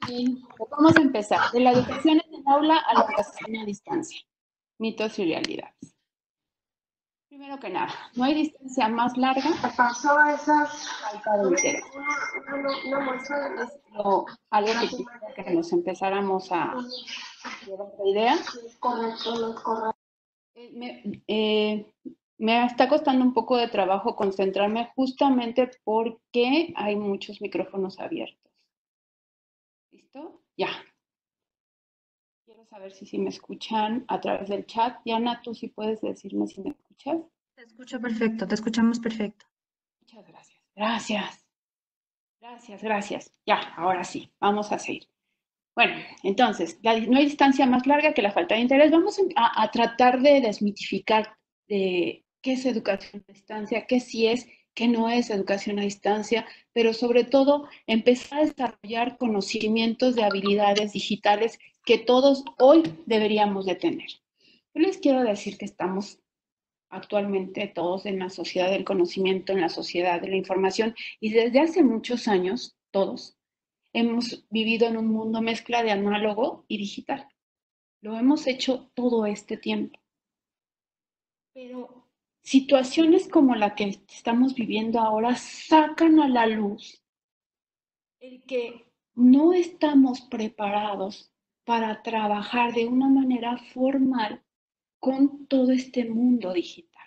Bien, pues vamos a empezar. De la educación en el aula a la educación a distancia. Mitos y realidades. Primero que nada, no hay distancia más larga ¿Qué pasó a esas? falta de interés. Una muestra de Es algo que quisiera que nos empezáramos a llevar la idea. correcto, no es correcto. Me está costando un poco de trabajo concentrarme justamente porque hay muchos micrófonos abiertos. ¿Listo? Ya. Quiero saber si me escuchan a través del chat. Diana, tú sí puedes decirme si me escuchas. Te escucho perfecto, te escuchamos perfecto. Muchas gracias. Gracias. Gracias, gracias. Ya, ahora sí, vamos a seguir. Bueno, entonces, no hay distancia más larga que la falta de interés. Vamos a tratar de desmitificar de qué es educación a distancia, qué sí es, qué no es educación a distancia, pero sobre todo empezar a desarrollar conocimientos de habilidades digitales que todos hoy deberíamos de tener. Yo les quiero decir que estamos actualmente todos en la sociedad del conocimiento, en la sociedad de la información, y desde hace muchos años, todos, hemos vivido en un mundo mezcla de análogo y digital. Lo hemos hecho todo este tiempo. Pero situaciones como la que estamos viviendo ahora sacan a la luz el que no estamos preparados para trabajar de una manera formal con todo este mundo digital.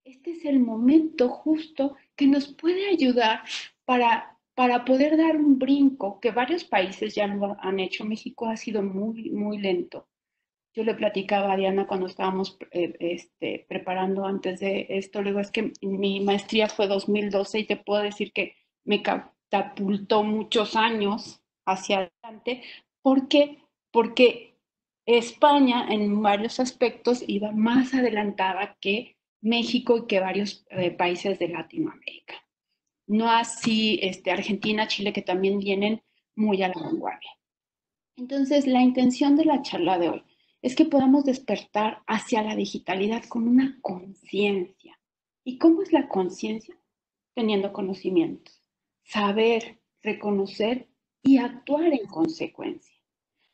Este es el momento justo que nos puede ayudar para poder dar un brinco, que varios países ya lo han hecho. México ha sido muy, muy lento. Yo le platicaba a Diana cuando estábamos preparando antes de esto, le digo, es que mi maestría fue 2012 y te puedo decir que me catapultó muchos años hacia adelante. ¿Por qué? Porque España en varios aspectos iba más adelantada que México y que varios países de Latinoamérica. No así Argentina, Chile, que también vienen muy a la vanguardia. Entonces, la intención de la charla de hoy es que podamos despertar hacia la digitalidad con una conciencia. ¿Y cómo es la conciencia? Teniendo conocimientos, saber, reconocer y actuar en consecuencia.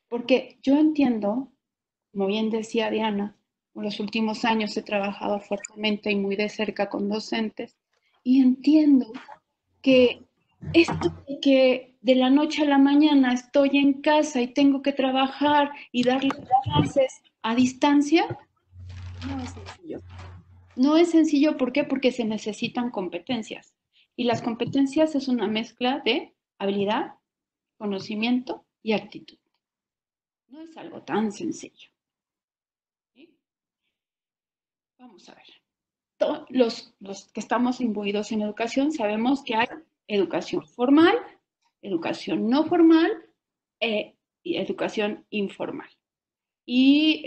Porque yo entiendo, como bien decía Diana, en los últimos años he trabajado fuertemente y muy de cerca con docentes y entiendo que esto de que de la noche a la mañana estoy en casa y tengo que trabajar y darle clases a distancia, no es sencillo. No es sencillo, ¿por qué? Porque se necesitan competencias. Y las competencias es una mezcla de habilidad, conocimiento y actitud. No es algo tan sencillo. ¿Sí? Vamos a ver. Los que estamos imbuidos en educación sabemos que hay educación formal, educación no formal y educación informal. Y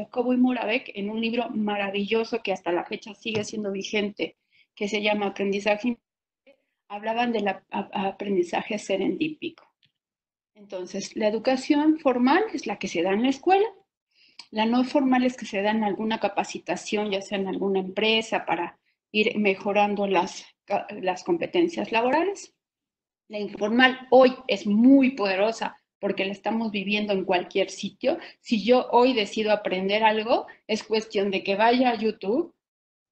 Cobo y Moravec, en un libro maravilloso que hasta la fecha sigue siendo vigente, que se llama Aprendizaje, hablaban del aprendizaje serendípico. Entonces, la educación formal es la que se da en la escuela, la no formal es que se da en alguna capacitación, ya sea en alguna empresa, para ir mejorando las competencias laborales. La informal hoy es muy poderosa porque la estamos viviendo en cualquier sitio. Si yo hoy decido aprender algo, es cuestión de que vaya a YouTube,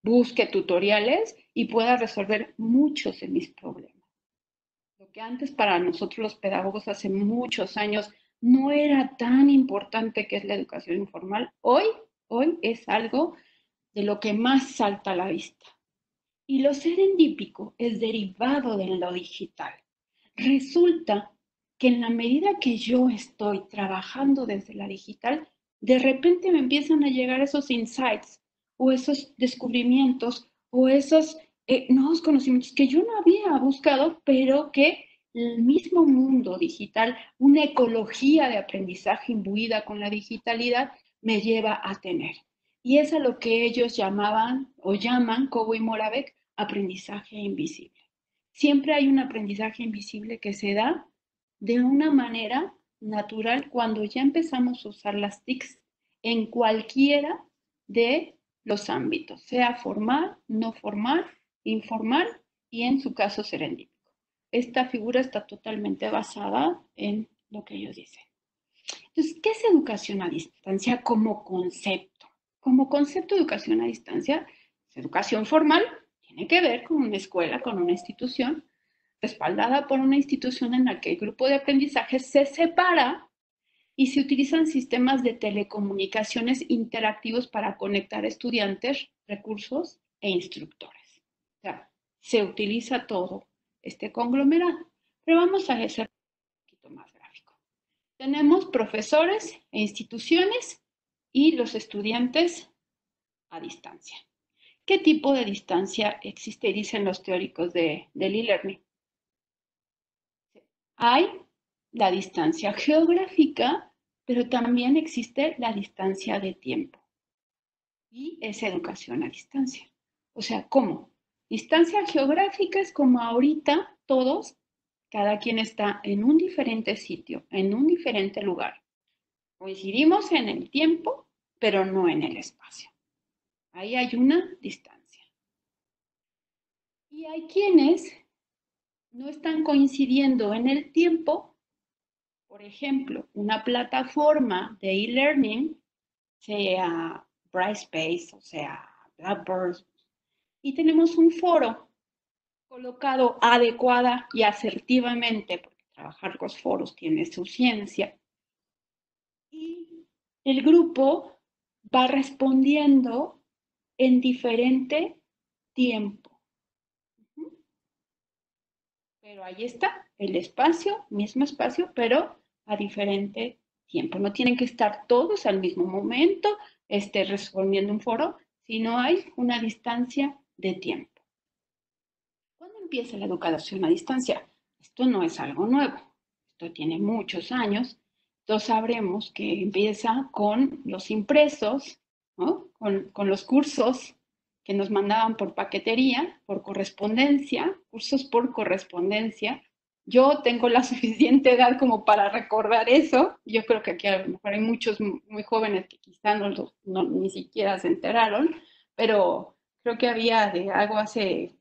busque tutoriales y pueda resolver muchos de mis problemas. Lo que antes para nosotros los pedagogos hace muchos años no era tan importante que es la educación informal, hoy es algo de lo que más salta a la vista. Y lo serendípico es derivado de lo digital. Resulta que en la medida que yo estoy trabajando desde la digital, de repente me empiezan a llegar esos insights o esos descubrimientos o esos nuevos conocimientos que yo no había buscado, pero que el mismo mundo digital, una ecología de aprendizaje imbuida con la digitalidad, me lleva a tener. Y es a lo que ellos llamaban o llaman, Cobo y Moravec, aprendizaje invisible. Siempre hay un aprendizaje invisible que se da de una manera natural cuando ya empezamos a usar las TICs en cualquiera de los ámbitos, sea formal, no formal, informal y en su caso serendípico. esta figura está totalmente basada en lo que ellos dicen. Entonces, ¿qué es educación a distancia como concepto? Como concepto de educación a distancia, es educación formal, tiene que ver con una escuela, con una institución, respaldada por una institución en la que el grupo de aprendizaje se separa y se utilizan sistemas de telecomunicaciones interactivos para conectar estudiantes, recursos e instructores. O sea, se utiliza todo este conglomerado. Pero vamos a hacer un poquito más gráfico. Tenemos profesores e instituciones y los estudiantes a distancia. ¿Qué tipo de distancia existe? Dicen los teóricos del e-learning. Hay la distancia geográfica, pero también existe la distancia de tiempo. Y es educación a distancia. O sea, ¿cómo? Distancia geográfica es como ahorita todos, cada quien está en un diferente sitio, en un diferente lugar. Coincidimos en el tiempo, pero no en el espacio. Ahí hay una distancia. Y hay quienes no están coincidiendo en el tiempo. Por ejemplo, una plataforma de e-learning, sea Brightspace o sea Blackboard, y tenemos un foro colocado adecuada y asertivamente, porque trabajar los foros tiene su ciencia, y el grupo va respondiendo en diferente tiempo. Pero ahí está, el espacio, mismo espacio, pero a diferente tiempo. No tienen que estar todos al mismo momento respondiendo un foro, sino hay una distancia de tiempo. ¿Cuándo empieza la educación a distancia? Esto no es algo nuevo, esto tiene muchos años. Todos sabremos que empieza con los impresos, ¿no? con los cursos que nos mandaban por paquetería, por correspondencia, cursos por correspondencia. Yo tengo la suficiente edad como para recordar eso. Yo creo que aquí a lo mejor hay muchos muy jóvenes que quizá ni siquiera se enteraron, pero creo que había de algo hace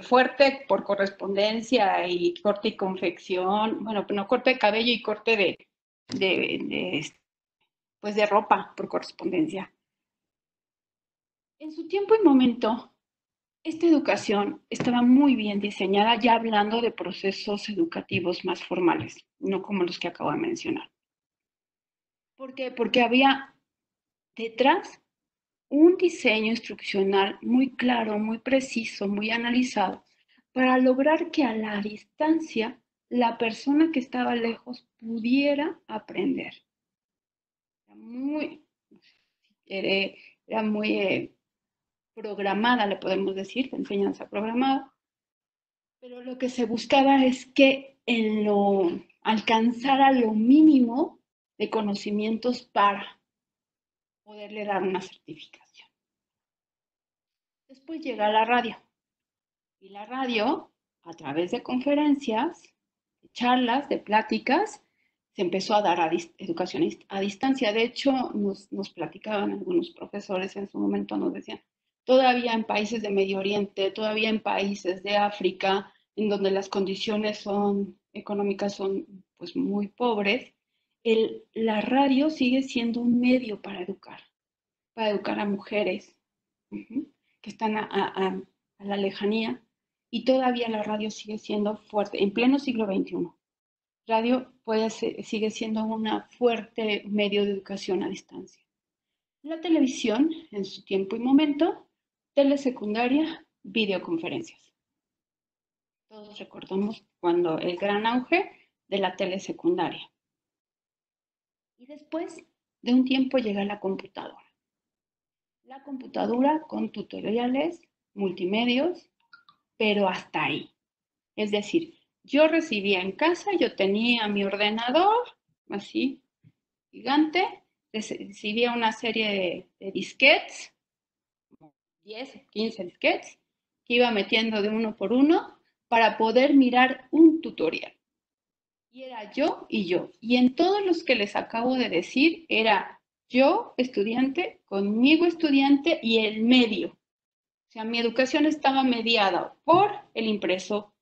fuerte por correspondencia y corte y confección, bueno, no corte de cabello y corte pues de ropa por correspondencia. En su tiempo y momento, esta educación estaba muy bien diseñada, ya hablando de procesos educativos más formales, no como los que acabo de mencionar. ¿Por qué? Porque había detrás un diseño instruccional muy claro, muy preciso, muy analizado, para lograr que a la distancia la persona que estaba lejos pudiera aprender. Era muy programada, le podemos decir, de enseñanza programada, pero lo que se buscaba es que alcanzara lo mínimo de conocimientos para poderle dar una certificación. Después llega la radio. Y la radio, a través de conferencias, de charlas, de pláticas, se empezó a dar educación a distancia. De hecho, nos platicaban algunos profesores en su momento, nos decían, todavía en países de Medio Oriente, todavía en países de África, en donde las condiciones económicas son pues muy pobres, la radio sigue siendo un medio para educar a mujeres que están a la lejanía, y todavía la radio sigue siendo fuerte, en pleno siglo XXI. Radio sigue siendo un fuerte medio de educación a distancia. La televisión, en su tiempo y momento, telesecundaria, videoconferencias. Todos recordamos cuando el gran auge de la telesecundaria. Y después de un tiempo llega la computadora. La computadora con tutoriales, multimedios, pero hasta ahí. Es decir, yo recibía en casa, yo tenía mi ordenador, así, gigante, recibía una serie de disquetes, 10 o 15 disquetes, que iba metiendo de uno por uno para poder mirar un tutorial. Y era yo y yo. Y en todos los que les acabo de decir, era yo, estudiante, conmigo, estudiante, y el medio. O sea, mi educación estaba mediada por el impreso,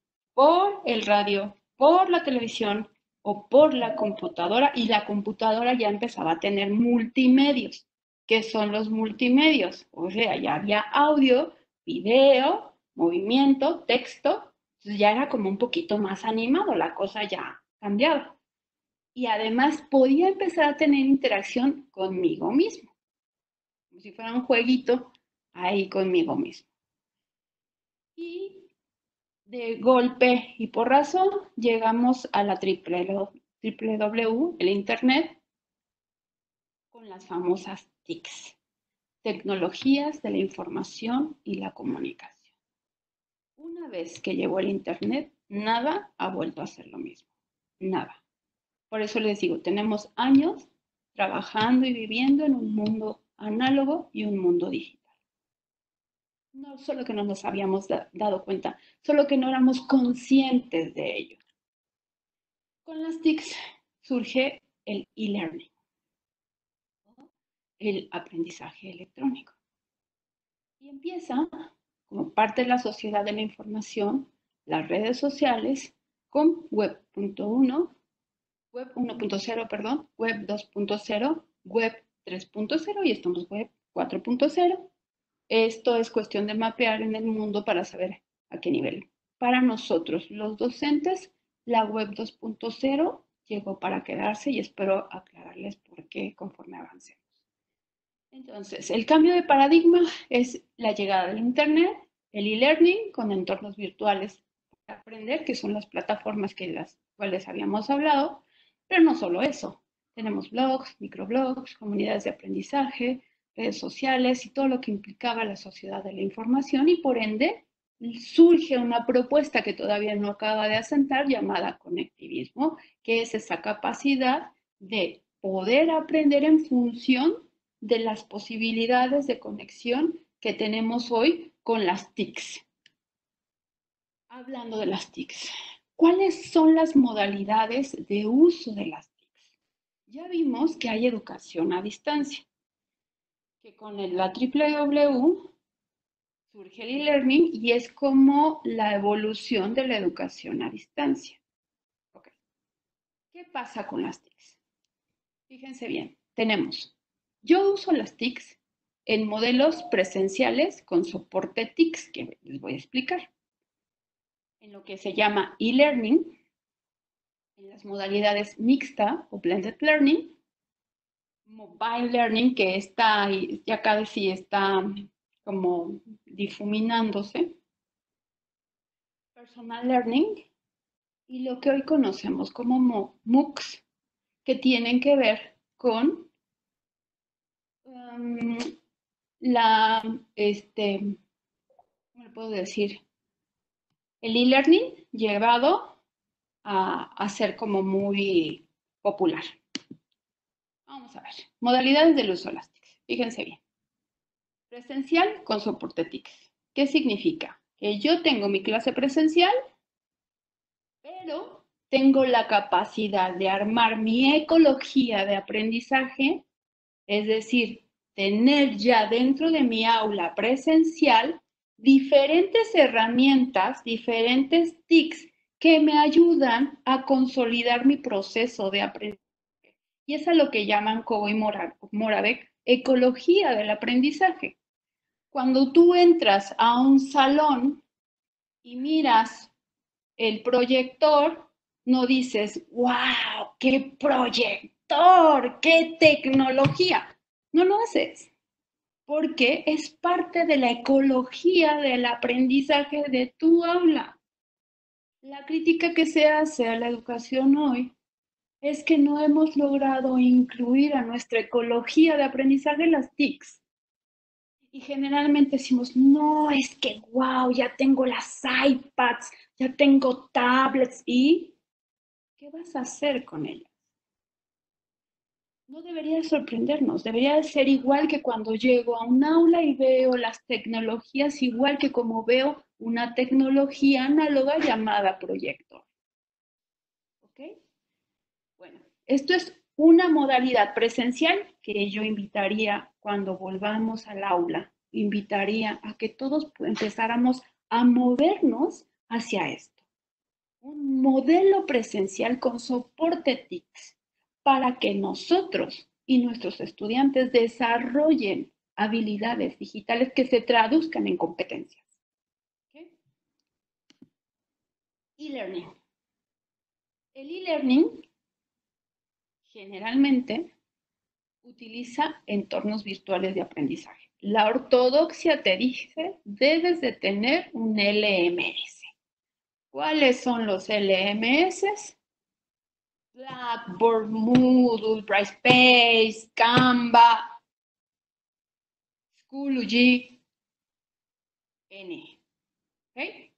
por el radio, por la televisión o por la computadora, y la computadora ya empezaba a tener multimedios. ¿Qué son los multimedios? O sea, ya había audio, video, movimiento, texto, entonces ya era como un poquito más animado, la cosa ya cambiaba. Y además podía empezar a tener interacción conmigo mismo, como si fuera un jueguito ahí conmigo mismo. Y de golpe y porrazo llegamos a la www, el Internet, con las famosas TICs, tecnologías de la información y la comunicación. Una vez que llegó el Internet, nada ha vuelto a ser lo mismo, nada. Por eso les digo, tenemos años trabajando y viviendo en un mundo análogo y un mundo digital. No solo que no nos habíamos dado cuenta, solo que no éramos conscientes de ello. Con las TICs surge el e-learning, el aprendizaje electrónico. Y empieza, como parte de la sociedad de la información, las redes sociales con Web 1.1, Web 1.0, perdón, Web 2.0, Web 3.0 y estamos Web 4.0. Esto es cuestión de mapear en el mundo para saber a qué nivel. Para nosotros, los docentes, la Web 2.0 llegó para quedarse y espero aclararles por qué conforme avancemos. Entonces, el cambio de paradigma es la llegada del Internet, el e-learning con entornos virtuales para aprender, que son las plataformas que las cuales habíamos hablado, pero no solo eso. Tenemos blogs, microblogs, comunidades de aprendizaje, redes sociales y todo lo que implicaba la sociedad de la información, y por ende surge una propuesta que todavía no acaba de asentar llamada conectivismo, que es esa capacidad de poder aprender en función de las posibilidades de conexión que tenemos hoy con las TICs. Hablando de las TICs, ¿cuáles son las modalidades de uso de las TICs? Ya vimos que hay educación a distancia, que con la www surge el e-learning y es como la evolución de la educación a distancia. Okay. ¿Qué pasa con las TICs? Fíjense bien, yo uso las TICs en modelos presenciales con soporte TICs, que les voy a explicar. En lo que se llama e-learning, en las modalidades mixta o blended learning, mobile learning, que está, ya casi está como difuminándose, personal learning, y lo que hoy conocemos como MOOCs, que tienen que ver con ¿cómo le puedo decir? El e-learning llevado a ser como muy popular. Vamos a ver. Modalidades del uso de las TICs. Fíjense bien. Presencial con soporte TICs. ¿Qué significa? Que yo tengo mi clase presencial, pero tengo la capacidad de armar mi ecología de aprendizaje, es decir, tener ya dentro de mi aula presencial diferentes herramientas, diferentes TICs que me ayudan a consolidar mi proceso de aprendizaje. Y es a lo que llaman Cobo y Moravec ecología del aprendizaje. Cuando tú entras a un salón y miras el proyector, no dices, wow, qué proyector, qué tecnología. No lo haces, porque es parte de la ecología del aprendizaje de tu aula. La crítica que se hace a la educación hoy es que no hemos logrado incluir a nuestra ecología de aprendizaje las TICs. Y generalmente decimos, no, es que wow, ya tengo las iPads, ya tengo tablets, ¿y qué vas a hacer con ellas? No debería sorprendernos, debería ser igual que cuando llego a un aula y veo las tecnologías, igual que como veo una tecnología análoga llamada proyector. ¿Ok? Bueno, esto es una modalidad presencial que yo invitaría cuando volvamos al aula, invitaría a que todos empezáramos a movernos hacia esto. un modelo presencial con soporte TICS para que nosotros y nuestros estudiantes desarrollen habilidades digitales que se traduzcan en competencias. ¿Okay? E-learning. El e-learning generalmente utiliza entornos virtuales de aprendizaje. La ortodoxia te dice, debes de tener un LMS. ¿Cuáles son los LMS? Blackboard, Moodle, Brightspace, Canva, Schoology, N. ¿Okay?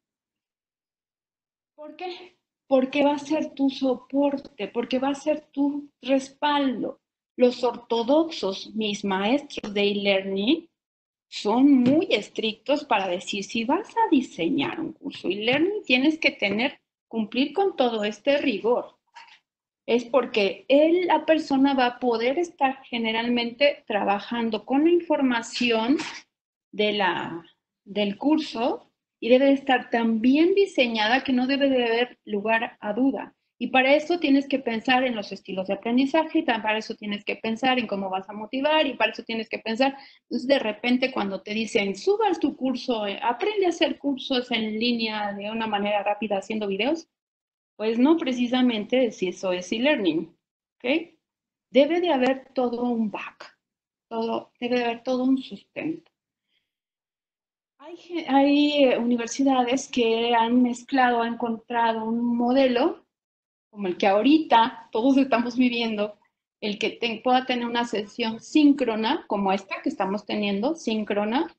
¿Por qué? Porque va a ser tu soporte, porque va a ser tu respaldo. Los ortodoxos, mis maestros de e-learning, son muy estrictos para decir, si vas a diseñar un curso e-learning, tienes que cumplir con todo este rigor. Es porque la persona va a poder estar generalmente trabajando con la información del curso y debe estar tan bien diseñada que no debe de haber lugar a duda. Y para eso tienes que pensar en los estilos de aprendizaje, y para eso tienes que pensar en cómo vas a motivar, y para eso tienes que pensar, pues de repente cuando te dicen, subas tu curso, aprende a hacer cursos en línea de una manera rápida haciendo videos, pues no precisamente si eso es e-learning, ¿ok? Debe de haber todo un back, debe de haber todo un sustento. Hay universidades que han mezclado, han encontrado un modelo como el que ahorita todos estamos viviendo, el que pueda tener una sesión síncrona, como esta que estamos teniendo, síncrona,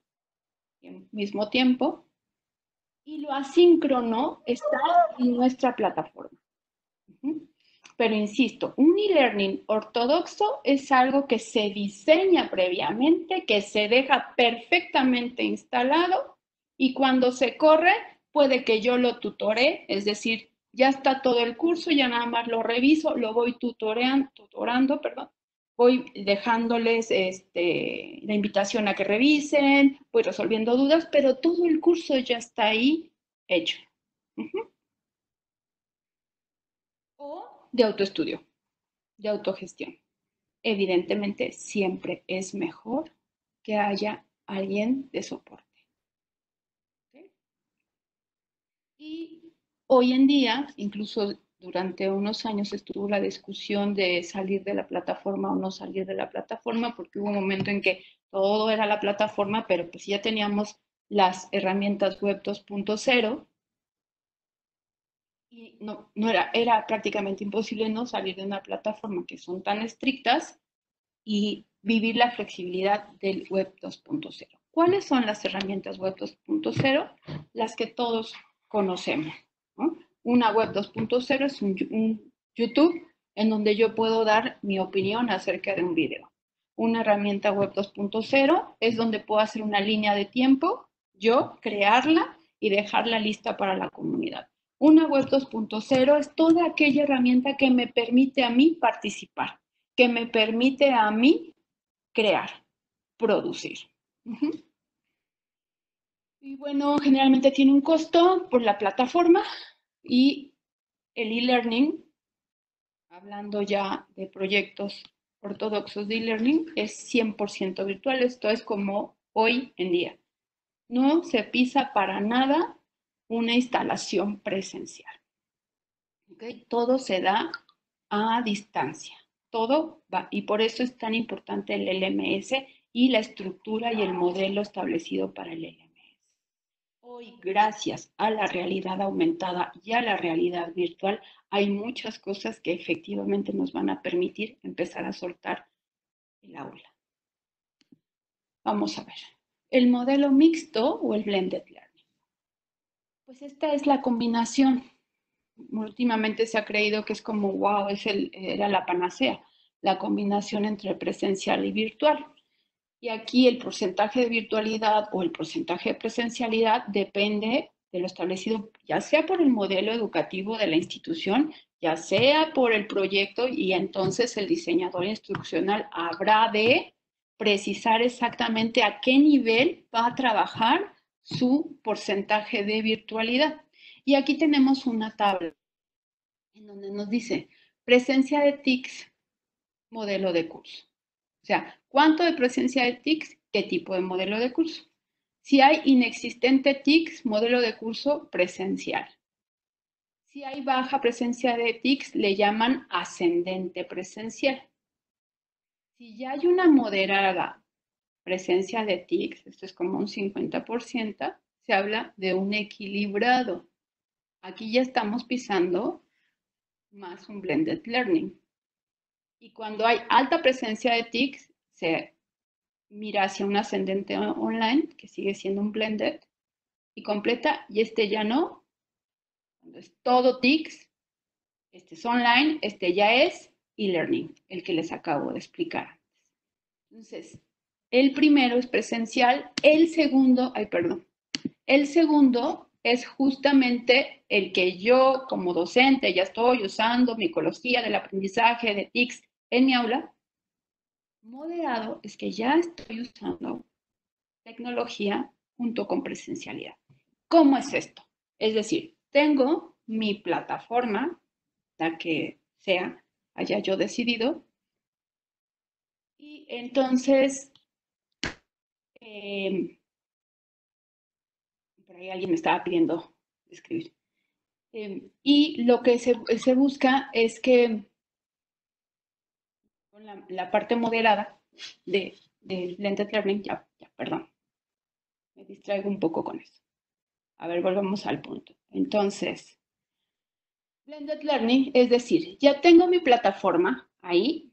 al mismo tiempo, y lo asíncrono está en nuestra plataforma. Pero insisto, un e-learning ortodoxo es algo que se diseña previamente, que se deja perfectamente instalado y cuando se corre puede que yo lo tutore, es decir, ya está todo el curso, ya nada más lo reviso, lo voy tutorando, voy dejándoles la invitación a que revisen, voy resolviendo dudas, pero todo el curso ya está ahí hecho. O de autoestudio, de autogestión. Evidentemente, siempre es mejor que haya alguien de soporte. ¿Okay? Y hoy en día, incluso durante unos años estuvo la discusión de salir de la plataforma o no salir de la plataforma, porque hubo un momento en que todo era la plataforma, pero pues ya teníamos las herramientas web 2.0 y era prácticamente imposible no salir de una plataforma que son tan estrictas y vivir la flexibilidad del web 2.0. ¿Cuáles son las herramientas web 2.0? Las que todos conocemos, ¿no? Una web 2.0 es un YouTube en donde yo puedo dar mi opinión acerca de un video. Una herramienta web 2.0 es donde puedo hacer una línea de tiempo, yo crearla y dejarla lista para la comunidad. Una web 2.0 es toda aquella herramienta que me permite a mí participar, que me permite a mí crear, producir. Y bueno, generalmente tiene un costo por la plataforma y el e-learning, hablando ya de proyectos ortodoxos de e-learning, es 100% virtual. Esto es como hoy en día. No se pisa para nada una instalación presencial. ¿Okay? Todo se da a distancia. Todo va, y por eso es tan importante el LMS y la estructura y el modelo establecido para el LMS. Hoy, gracias a la realidad aumentada y a la realidad virtual, hay muchas cosas que efectivamente nos van a permitir empezar a soltar el aula. Vamos a ver. El modelo mixto o el blended learning. Pues esta es la combinación. Últimamente se ha creído que es como, wow, era la panacea, la combinación entre presencial y virtual. Y aquí el porcentaje de virtualidad o el porcentaje de presencialidad depende de lo establecido, ya sea por el modelo educativo de la institución, ya sea por el proyecto, y entonces el diseñador instruccional habrá de precisar exactamente a qué nivel va a trabajar su porcentaje de virtualidad. Y aquí tenemos una tabla en donde nos dice presencia de TICs, modelo de curso. O sea, ¿cuánto de presencia de TICs? ¿Qué tipo de modelo de curso? Si hay inexistente TICs, modelo de curso presencial. Si hay baja presencia de TICs, le llaman ascendente presencial. Si ya hay una moderada presencia de TICs, esto es como un 50%, se habla de un equilibrado. Aquí ya estamos pisando más un blended learning. Y cuando hay alta presencia de TICs, se mira hacia un ascendente online, que sigue siendo un blended, y completa, y este ya no. Cuando es todo TICs, este es online, este ya es e-learning, el que les acabo de explicar. Entonces, el primero es presencial, el segundo es justamente el que yo como docente ya estoy usando micología del aprendizaje de TICs en mi aula. Moderado es que ya estoy usando tecnología junto con presencialidad. ¿Cómo es esto? Es decir, tengo mi plataforma, la que sea, haya yo decidido, y entonces, por ahí alguien me estaba pidiendo escribir. Y lo que se busca es que con la parte moderada de blended learning, perdón, me distraigo un poco con eso. A ver, volvamos al punto. Entonces, blended learning, es decir, ya tengo mi plataforma ahí,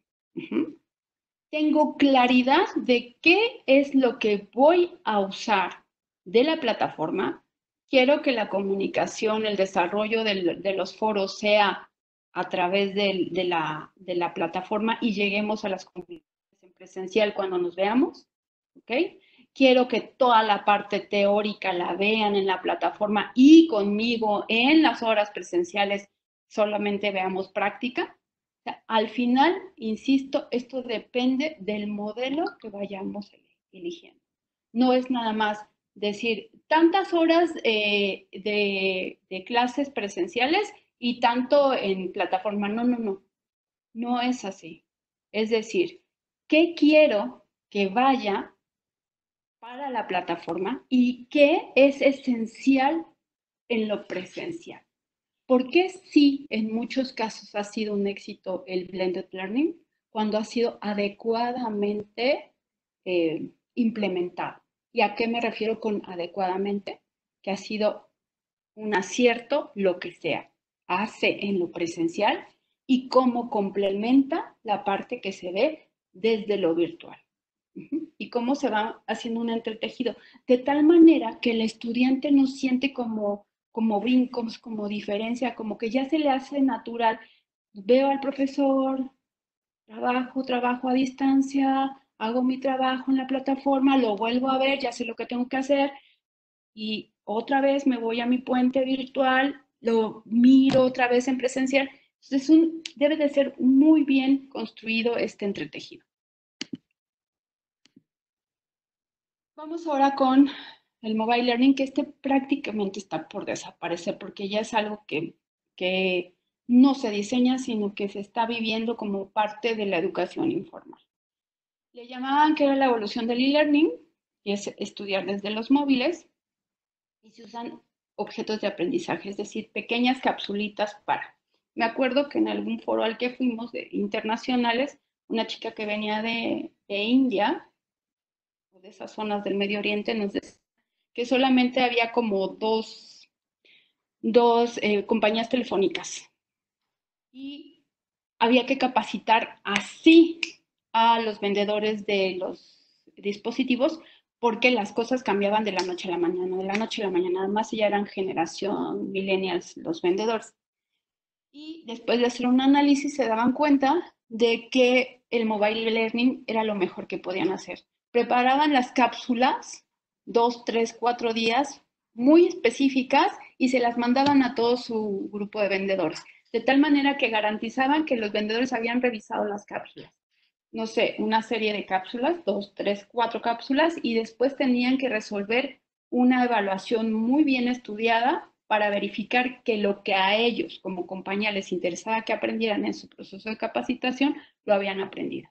tengo claridad de qué es lo que voy a usar de la plataforma. Quiero que la comunicación, el desarrollo de los foros sea a través de la plataforma y lleguemos a las comunidades en presencial cuando nos veamos, ¿ok? Quiero que toda la parte teórica la vean en la plataforma y conmigo en las horas presenciales solamente veamos práctica. O sea, al final, insisto, esto depende del modelo que vayamos eligiendo. No es nada más decir tantas horas de clases presenciales y tanto en plataforma. No, no, no. No es así. Es decir, ¿qué quiero que vaya para la plataforma y qué es esencial en lo presencial? ¿Por qué sí en muchos casos ha sido un éxito el blended learning cuando ha sido adecuadamente implementado? ¿Y a qué me refiero con adecuadamente? Que ha sido un acierto lo que sea hace en lo presencial y cómo complementa la parte que se ve desde lo virtual. Y cómo se va haciendo un entretejido, de tal manera que el estudiante no siente como brincos, como diferencia, como que ya se le hace natural. Veo al profesor, trabajo a distancia, hago mi trabajo en la plataforma, lo vuelvo a ver, ya sé lo que tengo que hacer y otra vez me voy a mi puente virtual, lo miro otra vez en presencial. Entonces debe de ser muy bien construido este entretejido. Vamos ahora con el mobile learning, que este prácticamente está por desaparecer porque ya es algo que no se diseña, sino que se está viviendo como parte de la educación informal. Le llamaban que era la evolución del e-learning, y es estudiar desde los móviles, y se usan objetos de aprendizaje, es decir, pequeñas capsulitas para. Me acuerdo que en algún foro al que fuimos de internacionales, una chica que venía de India, o de esas zonas del Medio Oriente, nos decía que solamente había como dos compañías telefónicas y había que capacitar así a los vendedores de los dispositivos porque las cosas cambiaban de la noche a la mañana, de la noche a la mañana. Además, ya eran generación millennials los vendedores. Y después de hacer un análisis se daban cuenta de que el mobile learning era lo mejor que podían hacer. Preparaban las cápsulas 2, 3, 4 días muy específicas y se las mandaban a todo su grupo de vendedores, de tal manera que garantizaban que los vendedores habían revisado las cápsulas. No sé, una serie de cápsulas, 2, 3, 4 cápsulas, y después tenían que resolver una evaluación muy bien estudiada para verificar que lo que a ellos como compañía les interesaba que aprendieran en su proceso de capacitación, lo habían aprendido.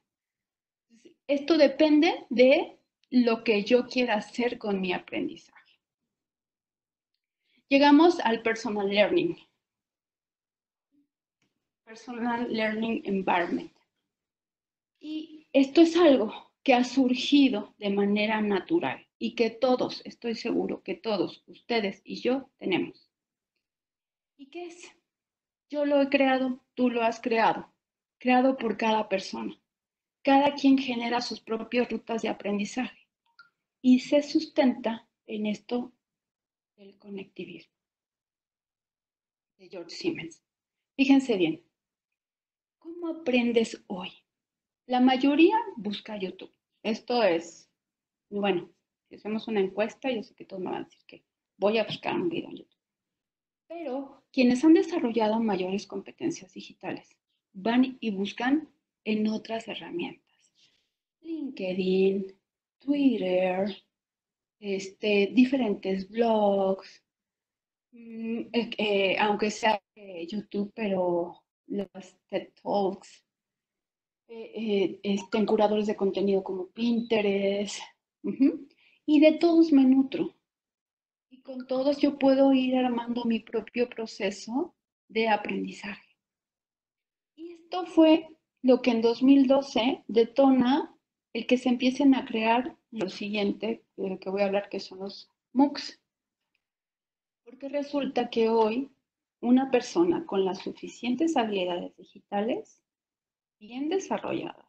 Esto depende de lo que yo quiera hacer con mi aprendizaje. Llegamos al personal learning. Personal learning environment. Y esto es algo que ha surgido de manera natural y que todos, estoy seguro que todos, ustedes y yo tenemos. ¿Y qué es? Yo lo he creado, tú lo has creado por cada persona. Cada quien genera sus propias rutas de aprendizaje y se sustenta en esto del conectivismo de George Siemens. Fíjense bien, ¿cómo aprendes hoy? La mayoría busca YouTube. Esto es, bueno, si hacemos una encuesta, yo sé que todos me van a decir que voy a buscar un video en YouTube. Pero quienes han desarrollado mayores competencias digitales van y buscan en otras herramientas. LinkedIn, Twitter, diferentes blogs, aunque sea YouTube, pero los TED Talks, en curadores de contenido como Pinterest, y de todos me nutro. Y con todos yo puedo ir armando mi propio proceso de aprendizaje. Y esto fue lo que en 2012 detona el que se empiecen a crear lo siguiente, de lo que voy a hablar, que son los MOOCs. Porque resulta que hoy una persona con las suficientes habilidades digitales, bien desarrolladas,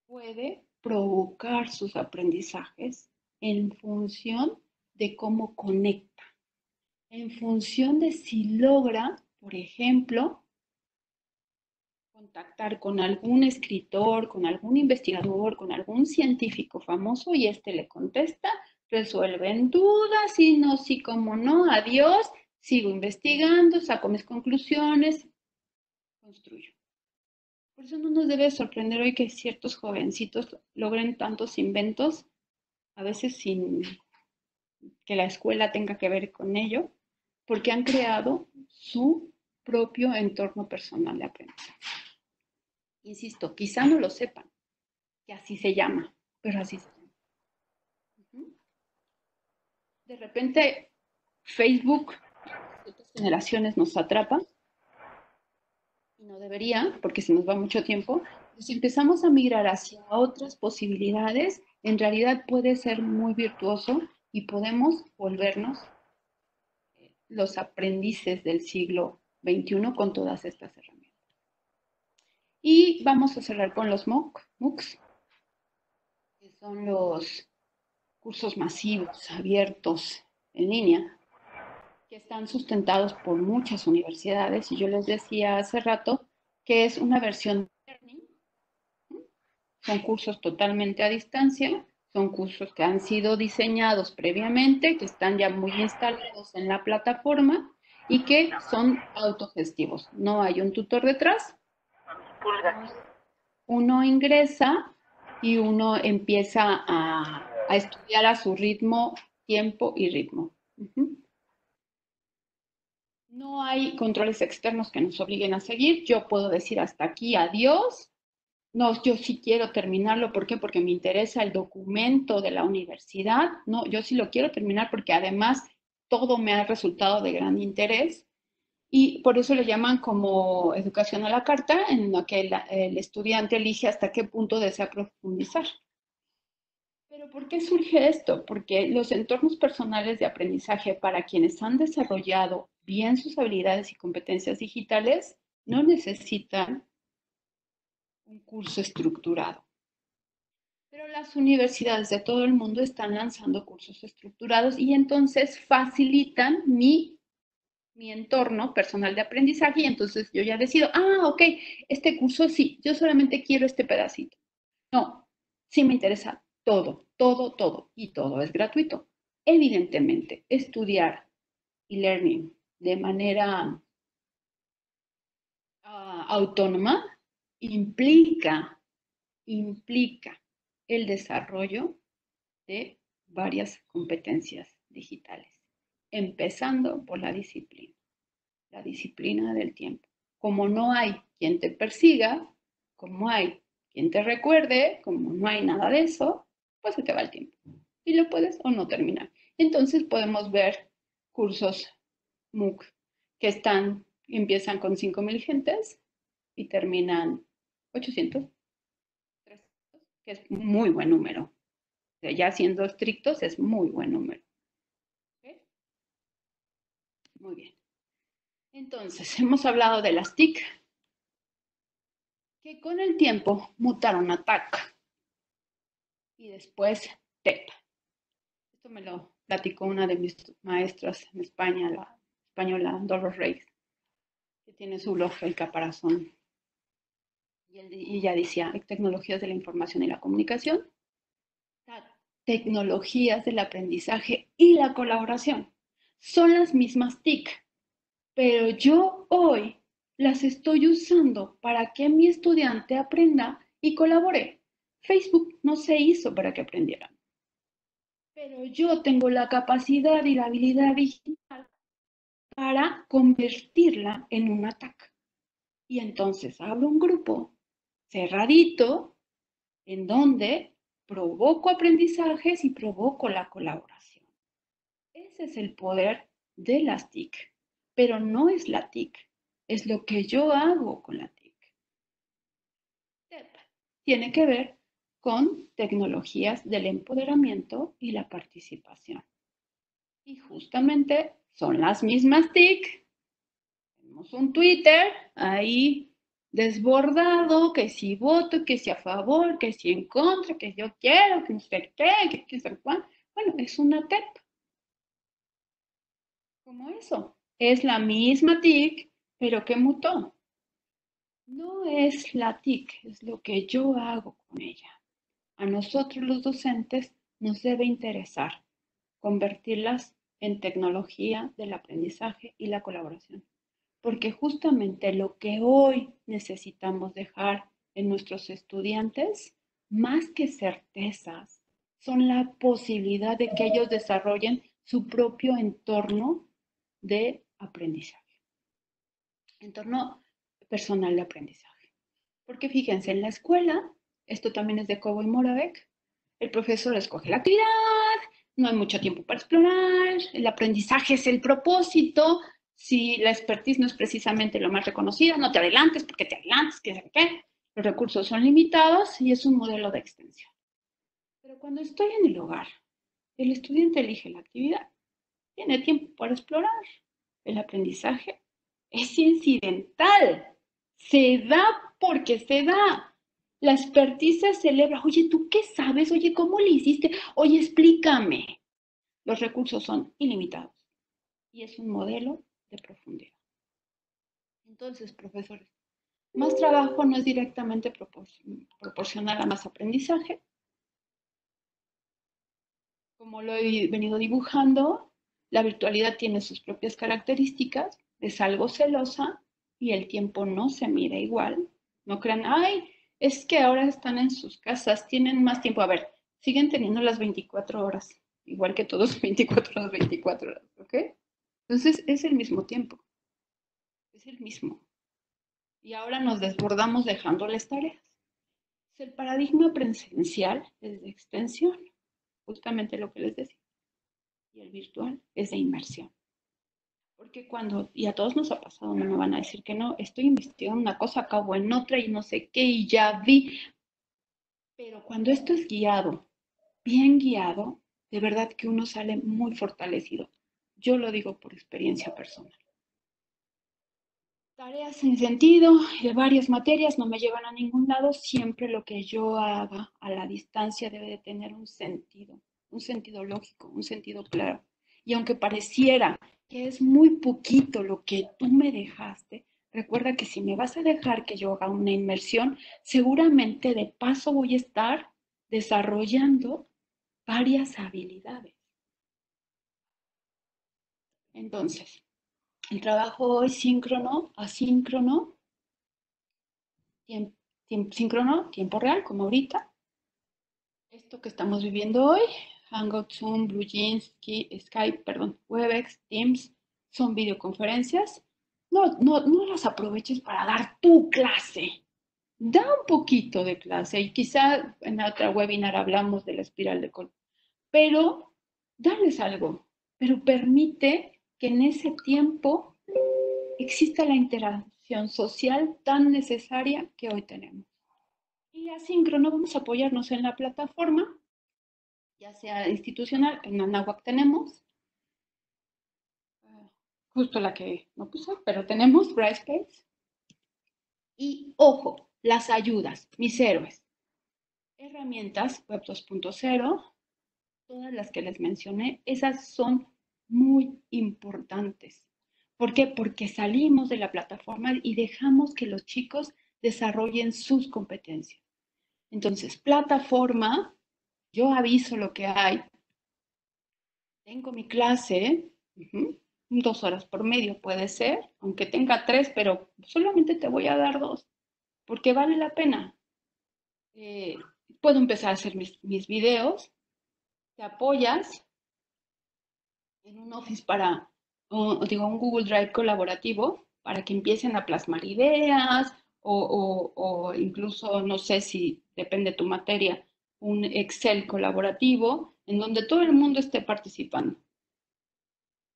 puede provocar sus aprendizajes en función de cómo conecta, en función de si logra, por ejemplo, contactar con algún escritor, con algún investigador, con algún científico famoso y este le contesta, resuelven dudas, y no, sí, como no, adiós, sigo investigando, saco mis conclusiones, construyo. Por eso no nos debe sorprender hoy que ciertos jovencitos logren tantos inventos, a veces sin que la escuela tenga que ver con ello, porque han creado su propio entorno personal de aprendizaje. Insisto, quizá no lo sepan, que así se llama, pero así se llama. De repente, Facebook, ciertas generaciones nos atrapa, y no debería, porque se nos va mucho tiempo. Si empezamos a migrar hacia otras posibilidades, en realidad puede ser muy virtuoso y podemos volvernos los aprendices del siglo XXI con todas estas herramientas. Y vamos a cerrar con los MOOCs, que son los cursos masivos, abiertos, en línea, que están sustentados por muchas universidades. Y yo les decía hace rato que es una versión de learning. Son cursos totalmente a distancia, son cursos que han sido diseñados previamente, que están ya muy instalados en la plataforma y que son autogestivos. No hay un tutor detrás. Uno ingresa y uno empieza a estudiar a su ritmo, tiempo y ritmo. No hay controles externos que nos obliguen a seguir. Yo puedo decir hasta aquí, adiós. No, yo sí quiero terminarlo. ¿Por qué? Porque me interesa el documento de la universidad. No, yo sí lo quiero terminar porque además todo me ha resultado de gran interés. Y por eso le llaman como educación a la carta, en la que el estudiante elige hasta qué punto desea profundizar. Pero ¿por qué surge esto? Porque los entornos personales de aprendizaje para quienes han desarrollado bien sus habilidades y competencias digitales no necesitan un curso estructurado. Pero las universidades de todo el mundo están lanzando cursos estructurados y entonces facilitan mi entorno personal de aprendizaje y entonces yo ya decido, ok, este curso sí, yo solamente quiero este pedacito. No, sí me interesa todo, todo, todo y todo es gratuito. Evidentemente, estudiar y learning de manera autónoma implica el desarrollo de varias competencias digitales. empezando por la disciplina del tiempo. Como no hay quien te persiga, como hay quien te recuerde, como no hay nada de eso, pues se te va el tiempo. Y lo puedes o no terminar. Entonces podemos ver cursos MOOC que empiezan con 5,000 gentes y terminan 800, 300, que es muy buen número. O sea, ya siendo estrictos, es muy buen número. ¿Okay? Muy bien. Entonces, hemos hablado de las TIC, que con el tiempo mutaron a TAC y después TEP. Esto me lo platicó una de mis maestras en España, la española Dolores Reyes, que tiene su blog El Caparazón. Y ella decía, tecnologías de la información y la comunicación, tecnologías del aprendizaje y la colaboración. Son las mismas TIC, pero yo hoy las estoy usando para que mi estudiante aprenda y colabore. Facebook no se hizo para que aprendieran, pero yo tengo la capacidad y la habilidad digital para convertirla en un ataque. Y entonces abro un grupo cerradito en donde provoco aprendizajes y provoco la colaboración. Ese es el poder de las TIC, pero no es la TIC, es lo que yo hago con la TIC. TEP tiene que ver con tecnologías del empoderamiento y la participación. Y justamente son las mismas TIC. Tenemos un Twitter ahí desbordado, que si voto, que si a favor, que si en contra, que yo quiero, que no sé qué, que sé cuál. Bueno, es una TEP. Como eso. Es la misma TIC, pero que mutó. No es la TIC, es lo que yo hago con ella. A nosotros los docentes nos debe interesar convertirlas en tecnología del aprendizaje y la colaboración. Porque justamente lo que hoy necesitamos dejar en nuestros estudiantes, más que certezas, son la posibilidad de que ellos desarrollen su propio entorno de aprendizaje, entorno personal de aprendizaje. Porque fíjense, en la escuela, esto también es de Cobo y Moravec, el profesor escoge la actividad, no hay mucho tiempo para explorar, el aprendizaje es el propósito, si la expertise no es precisamente lo más reconocido, no te adelantes porque te adelantes, qué. Los recursos son limitados y es un modelo de extensión. Pero cuando estoy en el hogar, el estudiante elige la actividad, tiene tiempo para explorar. El aprendizaje es incidental, se da porque se da. La expertise se celebra. Oye, ¿tú qué sabes? Oye, ¿cómo le hiciste? Oye, explícame. Los recursos son ilimitados y es un modelo de profundidad. Entonces, profesores, más trabajo no es directamente proporcional a más aprendizaje. Como lo he venido dibujando, la virtualidad tiene sus propias características, es algo celosa y el tiempo no se mide igual. No crean, ay, es que ahora están en sus casas, tienen más tiempo. A ver, siguen teniendo las 24 horas, igual que todos 24 horas, 24 horas, ¿ok? Entonces es el mismo tiempo, es el mismo. Y ahora nos desbordamos dejándoles tareas. El paradigma presencial es de extensión, justamente lo que les decía, y el virtual es de inmersión. Porque cuando, y a todos nos ha pasado, no me van a decir que no, estoy investigando una cosa, acabo en otra y no sé qué, y ya vi. Pero cuando esto es guiado, bien guiado, de verdad que uno sale muy fortalecido. Yo lo digo por experiencia personal. Tareas sin sentido de varias materias no me llevan a ningún lado. Siempre lo que yo haga a la distancia debe de tener un sentido lógico, un sentido claro. Y aunque pareciera que es muy poquito lo que tú me dejaste, recuerda que si me vas a dejar que yo haga una inmersión, seguramente de paso voy a estar desarrollando varias habilidades. Entonces, el trabajo es síncrono, asíncrono, síncrono, tiempo real, como ahorita. Esto que estamos viviendo hoy, Hangout, Zoom, BlueJeans, Skype, perdón, Webex, Teams, son videoconferencias. No las aproveches para dar tu clase. Da un poquito de clase y quizá en otra webinar hablamos de la espiral de Kolbe, pero dales algo, pero permite que en ese tiempo exista la interacción social tan necesaria que hoy tenemos. Y asíncrono vamos a apoyarnos en la plataforma, ya sea institucional, en Anáhuac tenemos, justo la que no puse, pero tenemos Brightspace. Y ojo, las ayudas, mis héroes. Herramientas Web 2.0, todas las que les mencioné, esas son muy importantes. ¿Por qué? Porque salimos de la plataforma y dejamos que los chicos desarrollen sus competencias. Entonces, plataforma, yo aviso lo que hay. Tengo mi clase, 2 horas por medio puede ser, aunque tenga 3, pero solamente te voy a dar 2, porque vale la pena. Puedo empezar a hacer mis videos, te apoyas en un Office un Google Drive colaborativo para que empiecen a plasmar ideas o incluso, no sé si depende de tu materia, un Excel colaborativo en donde todo el mundo esté participando.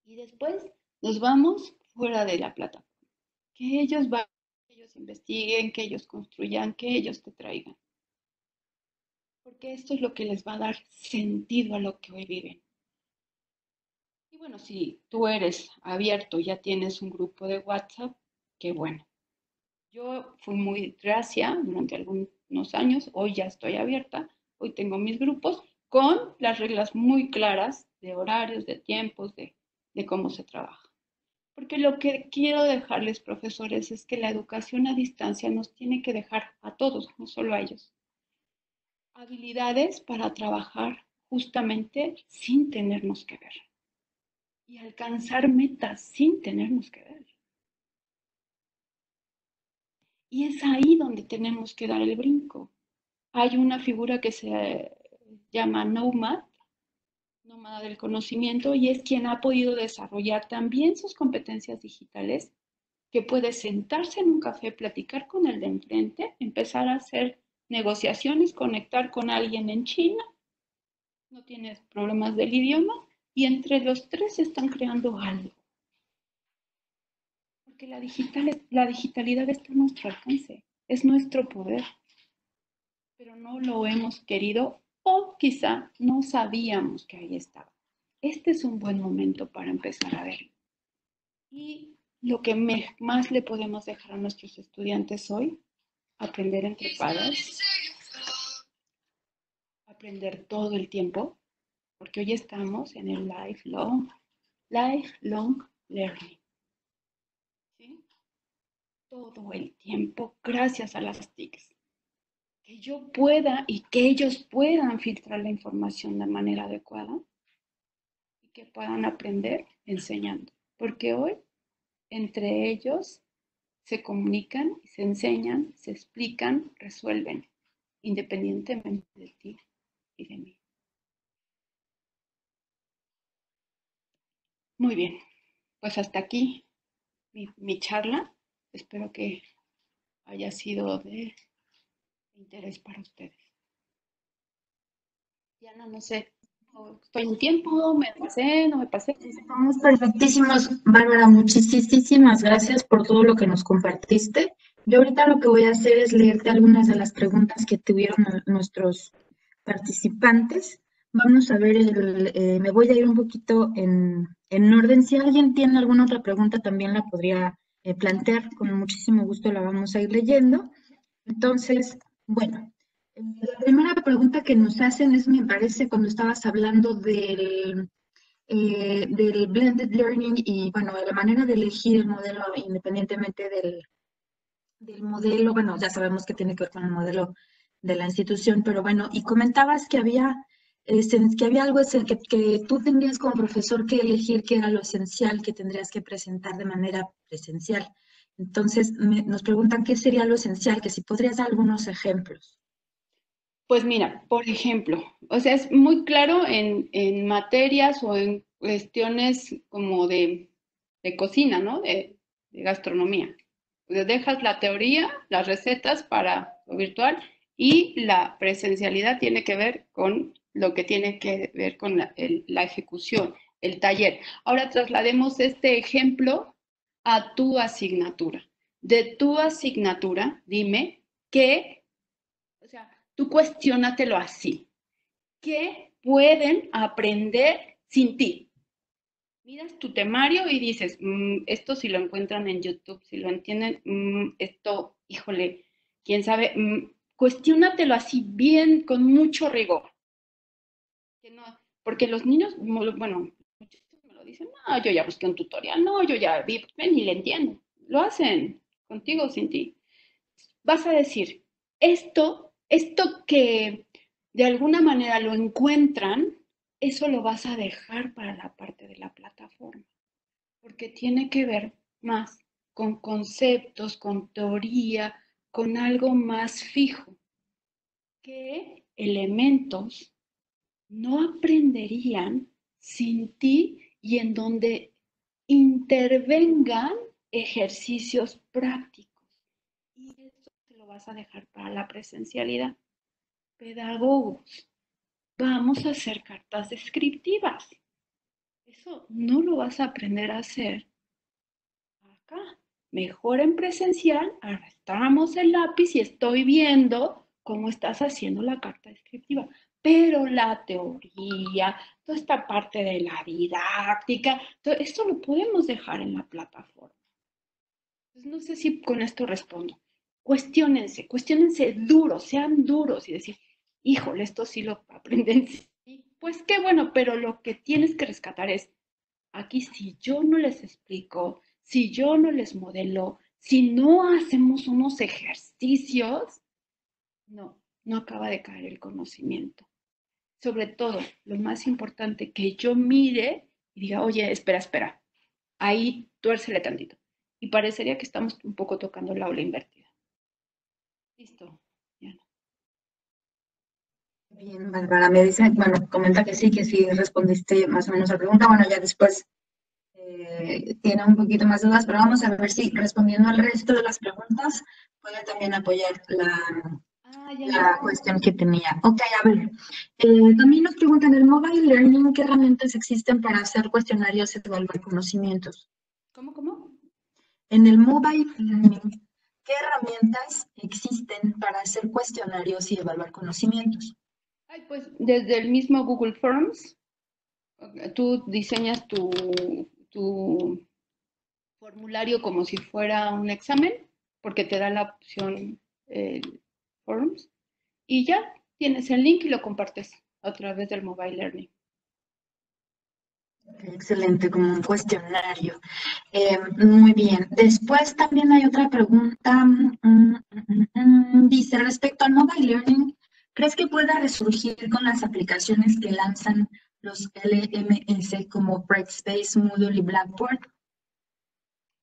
Y después nos vamos fuera de la plataforma. Que ellos vayan, que ellos investiguen, que ellos construyan, que ellos te traigan. Porque esto es lo que les va a dar sentido a lo que hoy viven. Y bueno, si tú eres abierto, ya tienes un grupo de WhatsApp, qué bueno. Yo fui muy reacia durante algunos años, hoy ya estoy abierta, hoy tengo mis grupos con las reglas muy claras de horarios, de tiempos, de cómo se trabaja. Porque lo que quiero dejarles, profesores, es que la educación a distancia nos tiene que dejar a todos, no solo a ellos, habilidades para trabajar justamente sin tenernos que ver y alcanzar metas sin tenernos que ver. Y es ahí donde tenemos que dar el brinco. Hay una figura que se llama nómada del conocimiento, y es quien ha podido desarrollar también sus competencias digitales, que puede sentarse en un café, platicar con el de enfrente, empezar a hacer negociaciones, conectar con alguien en China, no tienes problemas del idioma, y entre los tres están creando algo. Porque la digitalidad está a nuestro alcance, es nuestro poder, pero no lo hemos querido o quizá no sabíamos que ahí estaba. Este es un buen momento para empezar a verlo. Y lo que más le podemos dejar a nuestros estudiantes hoy, aprender entre pares, aprender todo el tiempo, porque hoy estamos en el lifelong learning. ¿Sí? Todo el tiempo, gracias a las TICs. Que yo pueda y que ellos puedan filtrar la información de manera adecuada y que puedan aprender enseñando. Porque hoy, entre ellos, se comunican, se enseñan, se explican, resuelven, independientemente de ti y de mí. Muy bien, pues hasta aquí mi charla. Espero que haya sido de interés para ustedes. Diana, no sé, estoy en tiempo, me pasé, no me pasé. Estamos perfectísimos, Bárbara. Muchísimas gracias por todo lo que nos compartiste. Yo ahorita lo que voy a hacer es leerte algunas de las preguntas que tuvieron nuestros participantes. Vamos a ver, me voy a ir un poquito en orden. Si alguien tiene alguna otra pregunta, también la podría plantear. Con muchísimo gusto la vamos a ir leyendo. Entonces, bueno, la primera pregunta que nos hacen es, me parece, cuando estabas hablando del blended learning y, bueno, de la manera de elegir el modelo independientemente del modelo, bueno, ya sabemos que tiene que ver con el modelo de la institución, pero bueno, y comentabas que había algo que tú tendrías como profesor que elegir qué era lo esencial que tendrías que presentar de manera presencial. Entonces, nos preguntan qué sería lo esencial, que si podrías dar algunos ejemplos. Pues mira, por ejemplo, o sea, es muy claro en materias o en cuestiones como de cocina, ¿no? De gastronomía. Pues dejas la teoría, las recetas para lo virtual y la presencialidad tiene que ver con lo que tiene que ver con la ejecución, el taller. Ahora traslademos este ejemplo a tu asignatura. De tu asignatura, dime qué, o sea, tú cuestiónatelo así. ¿Qué pueden aprender sin ti? Miras tu temario y dices, esto si lo encuentran en YouTube, si lo entienden, esto, híjole, quién sabe, cuestiónatelo así bien, con mucho rigor. Que no, porque los niños, bueno, muchos me lo dicen, no, yo ya busqué un tutorial, no, yo ya vi, ven y le entiendo. Lo hacen contigo o sin ti. Vas a decir, esto que de alguna manera lo encuentran, eso lo vas a dejar para la parte de la plataforma, porque tiene que ver más con conceptos, con teoría, con algo más fijo, que elementos no aprenderían sin ti y en donde intervengan ejercicios prácticos. Y eso te lo vas a dejar para la presencialidad. Pedagogos, vamos a hacer cartas descriptivas. Eso no lo vas a aprender a hacer acá. Mejor en presencial, arrastramos el lápiz y estoy viendo cómo estás haciendo la carta descriptiva. Pero la teoría, toda esta parte de la didáctica, todo esto lo podemos dejar en la plataforma. Entonces, no sé si con esto respondo. Cuestiónense duros, sean duros y decir, híjole, esto sí lo aprenden. Sí, pues qué bueno, pero lo que tienes que rescatar es, aquí si yo no les explico, si yo no les modelo, si no hacemos unos ejercicios, no acaba de caer el conocimiento. Sobre todo, lo más importante, que yo mire y diga, oye, espera, ahí tuércele tantito. Y parecería que estamos un poco tocando la aula invertida. Listo. Ya no. Bien, Bárbara, me dice, bueno, comenta que sí respondiste más o menos a la pregunta. Bueno, ya después tiene un poquito más de dudas, pero vamos a ver si respondiendo al resto de las preguntas puede también apoyar Ya. la cuestión que tenía. Ok, a ver. También nos preguntan, ¿en el mobile learning qué herramientas existen para hacer cuestionarios y evaluar conocimientos? ¿Cómo? En el mobile learning, ¿qué herramientas existen para hacer cuestionarios y evaluar conocimientos? Ay, pues desde el mismo Google Forms, tú diseñas tu formulario como si fuera un examen, porque te da la opción Forms, y ya tienes el link y lo compartes a través del mobile learning. Excelente, como un cuestionario. Muy bien. Después también hay otra pregunta. Dice, respecto al mobile learning, ¿crees que pueda resurgir con las aplicaciones que lanzan los LMS como Brightspace, Moodle y Blackboard?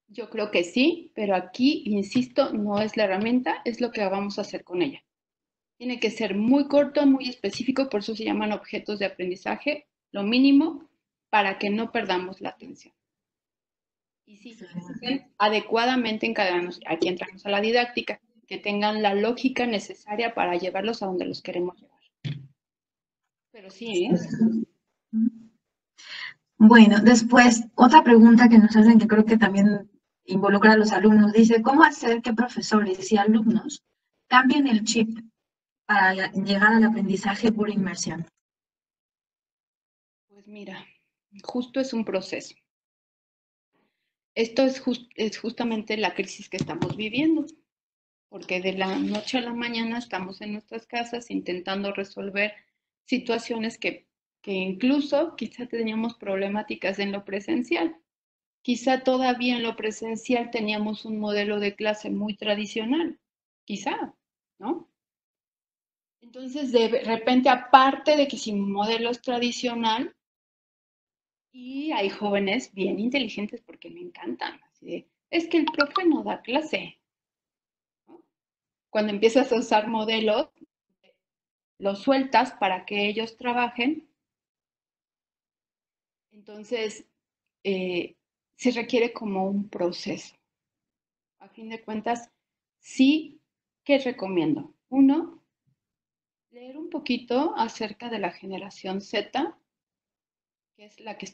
Yo creo que sí, pero aquí, insisto, no es la herramienta, es lo que vamos a hacer con ella. Tiene que ser muy corto, muy específico, por eso se llaman objetos de aprendizaje, lo mínimo para que no perdamos la atención. Y sí, adecuadamente encadenados. Aquí entramos a la didáctica, que tengan la lógica necesaria para llevarlos a donde los queremos llevar. Pero sí, ¿eh? Bueno, después, otra pregunta que nos hacen que creo que también involucra a los alumnos, dice, ¿cómo hacer que profesores y alumnos cambien el chip para llegar al aprendizaje por inmersión? Pues mira, justo es un proceso. Esto es justamente la crisis que estamos viviendo, porque de la noche a la mañana estamos en nuestras casas intentando resolver situaciones que incluso quizá teníamos problemáticas en lo presencial. Quizá todavía en lo presencial teníamos un modelo de clase muy tradicional, quizá, ¿no? Entonces, de repente, aparte de que si mi modelo es tradicional, y hay jóvenes bien inteligentes porque me encantan, así de, es que el profe no da clase, ¿no? Cuando empiezas a usar modelos los sueltas para que ellos trabajen. Entonces, se requiere como un proceso. A fin de cuentas, sí, ¿qué recomiendo? Uno, leer un poquito acerca de la generación Z, que es con la que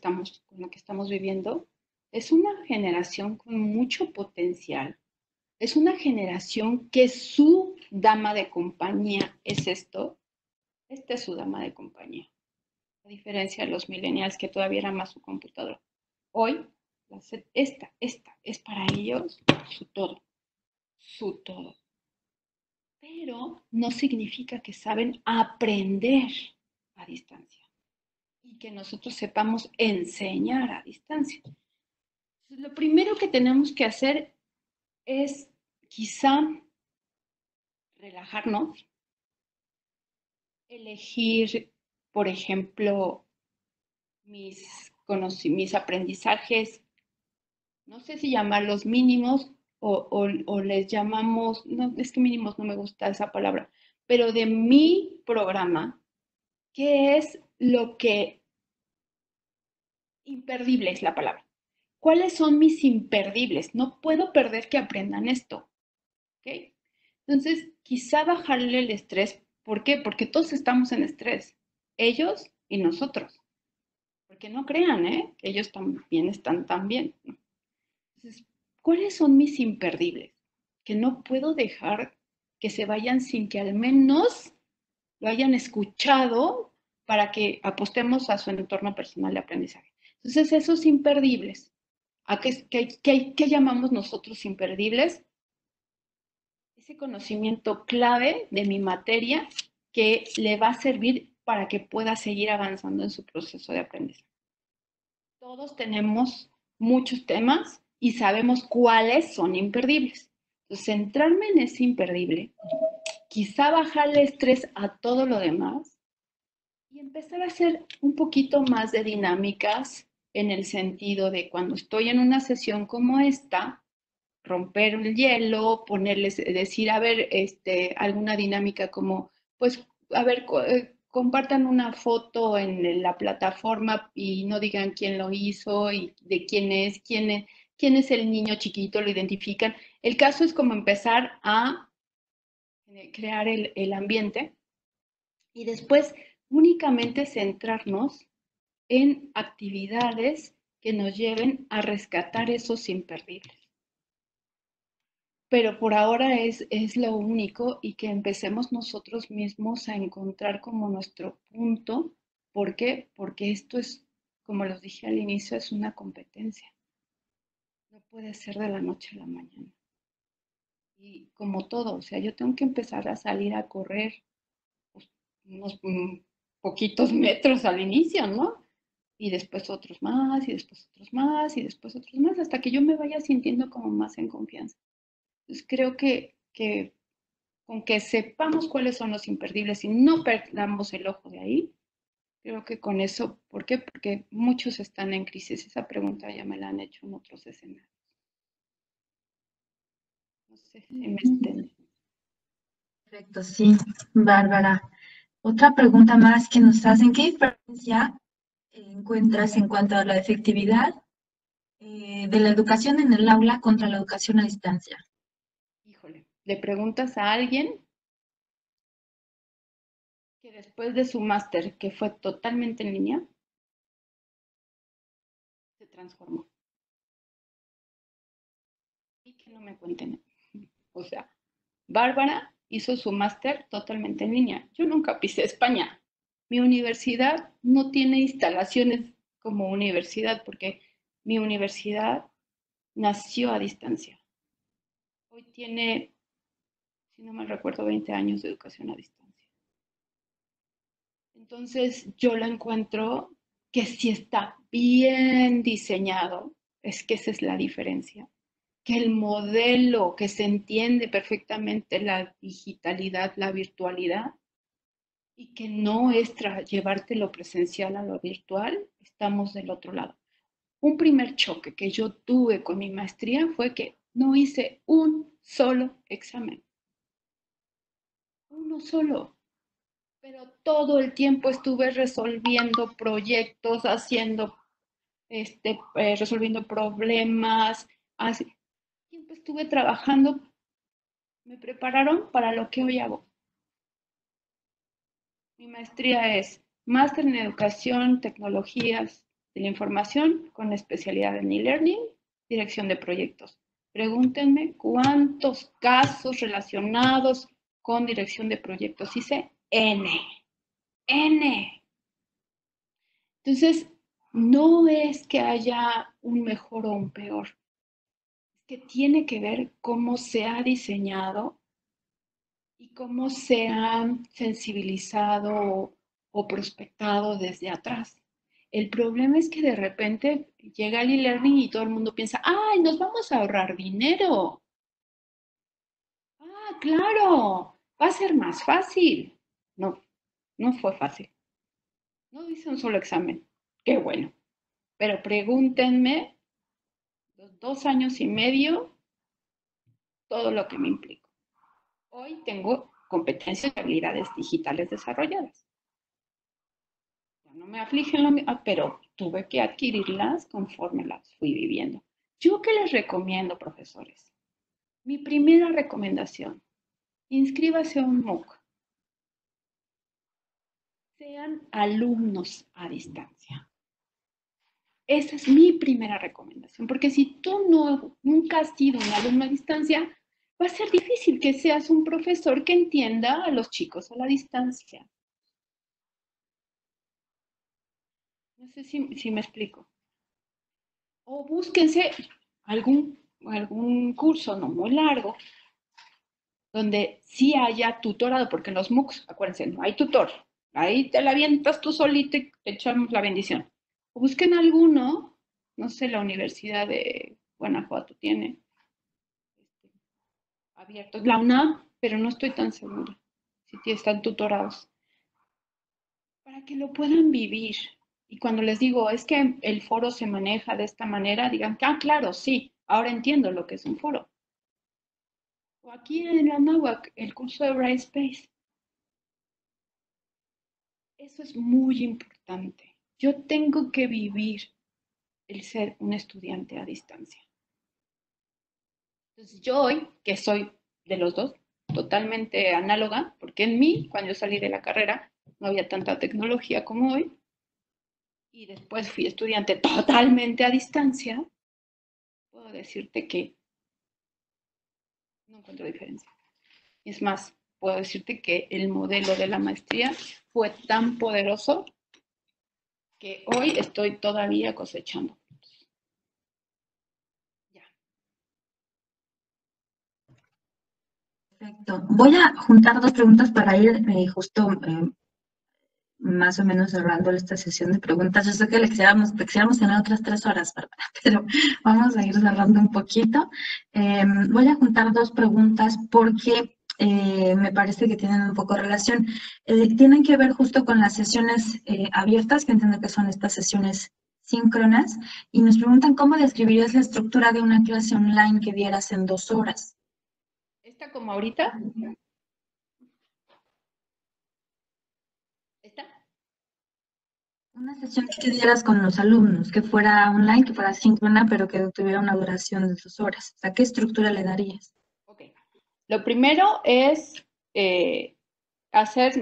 estamos viviendo. Es una generación con mucho potencial. Es una generación que su dama de compañía es esto. Esta es su dama de compañía. A diferencia de los millennials que todavía era más su computadora. Hoy, esta es para ellos su todo, su todo. Pero no significa que saben aprender a distancia y que nosotros sepamos enseñar a distancia. Entonces, lo primero que tenemos que hacer es quizá relajarnos, elegir, por ejemplo, mis aprendizajes, no sé si llamarlos mínimos o les llamamos, no, es que mínimos no me gusta esa palabra, pero de mi programa, ¿qué es lo que imperdible es la palabra? ¿Cuáles son mis imperdibles? No puedo perder que aprendan esto, ¿ok? Entonces, quizá bajarle el estrés. ¿Por qué? Porque todos estamos en estrés, ellos y nosotros. Porque no crean, ¿eh? Que ellos también están tan bien, ¿no? Entonces, ¿cuáles son mis imperdibles? Que no puedo dejar que se vayan sin que al menos lo hayan escuchado para que apostemos a su entorno personal de aprendizaje. Entonces, esos imperdibles, ¿a qué llamamos nosotros imperdibles? Ese conocimiento clave de mi materia que le va a servir para que pueda seguir avanzando en su proceso de aprendizaje. Todos tenemos muchos temas y sabemos cuáles son imperdibles. Entonces, centrarme en ese imperdible, quizá bajarle estrés a todo lo demás y empezar a hacer un poquito más de dinámicas en el sentido de cuando estoy en una sesión como esta, romper el hielo, ponerles, decir, a ver, alguna dinámica como, pues, a ver, compartan una foto en la plataforma y no digan quién lo hizo y de quién es el niño chiquito, lo identifican. El caso es como empezar a crear el ambiente y después únicamente centrarnos en actividades que nos lleven a rescatar esos imperdibles. Pero por ahora es lo único y que empecemos nosotros mismos a encontrar como nuestro punto. ¿Por qué? Porque esto es, como los dije al inicio, es una competencia. No puede ser de la noche a la mañana. Y como todo, o sea, yo tengo que empezar a salir a correr pues, unos poquitos metros al inicio, ¿no? Y después otros más, y después otros más, y después otros más, hasta que yo me vaya sintiendo como más en confianza. Entonces creo que con que sepamos cuáles son los imperdibles y no perdamos el ojo de ahí, creo que con eso, ¿por qué? Porque muchos están en crisis. Esa pregunta ya me la han hecho en otros escenarios. No sé si me estén. Perfecto, sí, Bárbara. Otra pregunta más que nos hacen, ¿qué diferencia encuentras en cuanto a la efectividad de la educación en el aula contra la educación a distancia? Híjole, le preguntas a alguien que después de su máster, que fue totalmente en línea, se transformó. Y que no me cuenten. O sea, Bárbara hizo su máster totalmente en línea. Yo nunca pisé España. Mi universidad no tiene instalaciones como universidad porque mi universidad nació a distancia. Hoy tiene, si no me recuerdo, 20 años de educación a distancia. Entonces yo lo encuentro que si está bien diseñado, es que esa es la diferencia, que el modelo, que se entiende perfectamente la digitalidad, la virtualidad, y que no es llevarte lo presencial a lo virtual, estamos del otro lado. Un primer choque que yo tuve con mi maestría fue que no hice un solo examen. Uno solo. pero todo el tiempo estuve resolviendo proyectos, resolviendo problemas, así. Siempre estuve trabajando, me prepararon para lo que hoy hago. Mi maestría es máster en educación, tecnologías de la información con especialidad en e-learning, dirección de proyectos. Pregúntenme cuántos casos relacionados con dirección de proyectos hice. N. Entonces, no es que haya un mejor o un peor, es que tiene que ver cómo se ha diseñado y cómo se ha sensibilizado o prospectado desde atrás. El problema es que de repente llega el e-learning y todo el mundo piensa, ¡ay, nos vamos a ahorrar dinero! ¡Ah, claro! Va a ser más fácil. No, no fue fácil. No hice un solo examen. Qué bueno. Pero pregúntenme, los 2 años y medio, todo lo que me implicó. Hoy tengo competencias y habilidades digitales desarrolladas. Ya no me afligen, pero tuve que adquirirlas conforme las fui viviendo. ¿Yo qué les recomiendo, profesores? Mi primera recomendación, inscríbase a un MOOC. Sean alumnos a distancia. Esa es mi primera recomendación, porque si tú nunca has sido un alumno a distancia, va a ser difícil que seas un profesor que entienda a los chicos a la distancia. No sé si me explico. O búsquense algún curso no muy largo, donde sí haya tutorado, porque en los MOOCs, acuérdense, no hay tutor. Ahí te la avientas tú solito y te echamos la bendición. O busquen alguno, no sé, la Universidad de Guanajuato tiene abiertos, la UNAM, pero no estoy tan segura si están tutorados, para que lo puedan vivir. Y cuando les digo, es que el foro se maneja de esta manera, digan, ah, claro, sí, ahora entiendo lo que es un foro. O aquí en la NAWAC, el curso de Brightspace. Eso es muy importante. Yo tengo que vivir el ser un estudiante a distancia. Entonces, yo hoy, que soy de los dos, totalmente análoga, porque en mí, cuando yo salí de la carrera, no había tanta tecnología como hoy, y después fui estudiante totalmente a distancia, puedo decirte que no encuentro diferencia. Es más, puedo decirte que el modelo de la maestría fue tan poderoso que hoy estoy todavía cosechando. Ya. Perfecto. Voy a juntar dos preguntas para ir justo más o menos cerrando esta sesión de preguntas. Yo sé que le quisiéramos tener otras 3 horas, Bárbara, pero vamos a ir cerrando un poquito. Voy a juntar dos preguntas porque me parece que tienen un poco de relación. Tienen que ver justo con las sesiones abiertas, que entiendo que son estas sesiones síncronas, y nos preguntan cómo describirías la estructura de una clase online que dieras en 2 horas. ¿Esta como ahorita? ¿Esta? Una sesión que dieras con los alumnos, que fuera online, que fuera síncrona, pero que tuviera una duración de 2 horas. O sea, ¿qué estructura le darías? Ok. Lo primero es hacer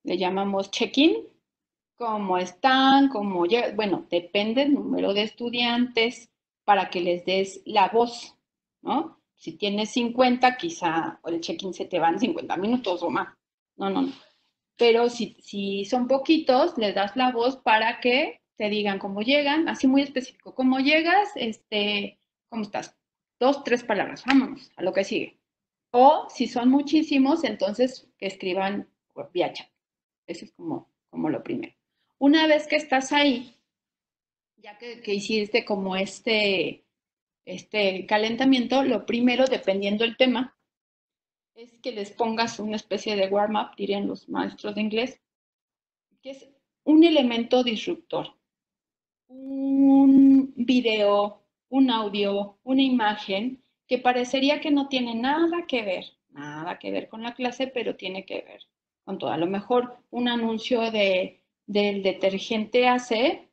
le llamamos check-in, cómo están, bueno, depende del número de estudiantes para que les des la voz, ¿no? Si tienes 50, quizá el check-in se te van 50 minutos o más. No. Pero si son poquitos, les das la voz para que te digan cómo llegan, así muy específico. ¿Cómo llegas? ¿Cómo estás? 2, 3 palabras, vámonos a lo que sigue. O si son muchísimos, entonces que escriban vía chat. Eso es como lo primero. Una vez que estás ahí, ya que hiciste como este calentamiento, lo primero, dependiendo del tema, es que les pongas una especie de warm-up, dirían los maestros de inglés, que es un elemento disruptor. Un video, un audio, una imagen que parecería que no tiene nada que ver con la clase, pero tiene que ver con todo. A lo mejor un anuncio del detergente AC,